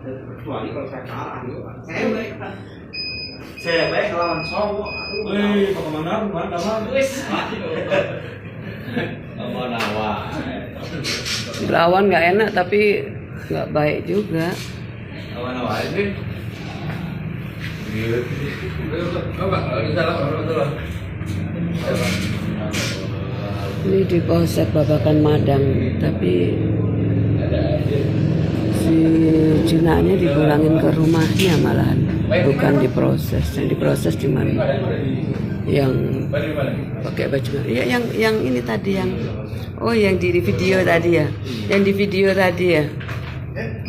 Kecuali kalau saya kalah gitu kan. Cewek lawan cowok. Kemana? Lawan nggak enak tapi nggak baik juga. Ini di Polsek Babakan Madang, tapi si jenaknya dipulangin ke rumahnya malahan, bukan diproses. Yang diproses di mana? Yang pakai baju, ya yang ini tadi yang yang di video tadi ya, yang di video tadi ya.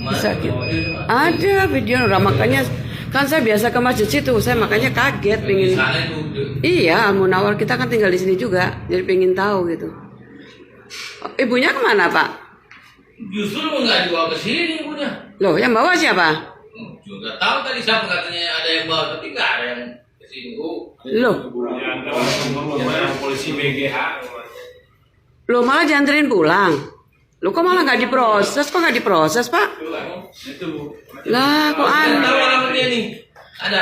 Bisa gitu. Ada video, makanya kan saya biasa ke masjid situ, saya makanya kaget pengen. Iya, Al-Munawwar, kita kan tinggal di sini juga, jadi pengen tahu gitu. Ibunya kemana, Pak? Justru nggak dibawa ke sini ibunya. Loh, yang bawa siapa? Juga tahu tadi siapa katanya ada yang bawa, tapi nggak ada yang ke sini. Loh, Polisi BGH. Loh, malah dianterin pulang. Loh, kok malah nggak diproses? Kok nggak diproses, Pak? Lah, kok aneh? Tahu orang dia nih? Ada.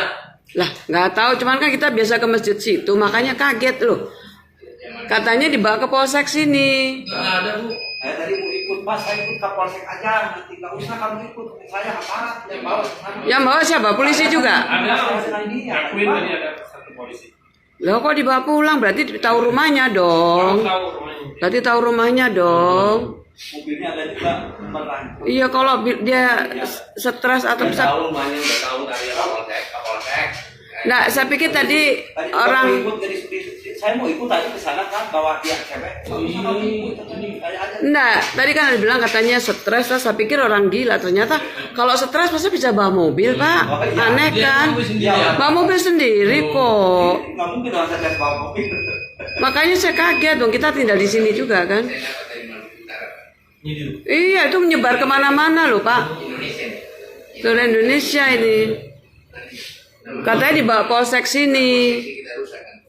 Lah, nggak tahu. Cuman kan kita biasa ke masjid situ, makanya kaget loh. Katanya dibawa ke polsek sini. Nggak ada, Bu. Saya tadi mau ikut pas, saya ikut ke polsek aja. Nanti nggak usah kamu ikut, saya aparat yang bawa. Yang bawa siapa? Polisi juga? Ada. Akuin tadi ada satu polisi. Loh, kok dibawa pulang? Berarti tahu rumahnya dong. Tahu rumahnya. Berarti tahu rumahnya dong. Mobilnya ada juga beneran. Iya, kalau dia stres atau bisa. Tahu rumahnya, udah tahu dari Kapolsek. Nah, saya pikir tadi Tadi orang. ikut saya mau ikut tadi ke sana kan bawa dia cewek. Enggak, tadi kan ada bilang katanya stres, saya pikir orang gila. Ternyata kalau stres masa bisa bawa mobil, Pak? Aneh kan? Bawa mobil sendiri kok. Nggak mungkin lah saya bawa mobil. Makanya saya kaget dong, kita tinggal di sini juga kan? Iya, itu menyebar kemana-mana loh, Pak. Seluruh Indonesia ini. Katanya dibawa polsek sini.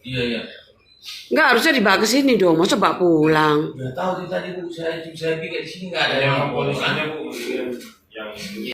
Iya. Enggak, harusnya dibawa ke sini dong. Masa bawa pulang? Nggak tahu tadi Bu, saya pikir di sini nggak ada Yang yang polisinya Bu, yang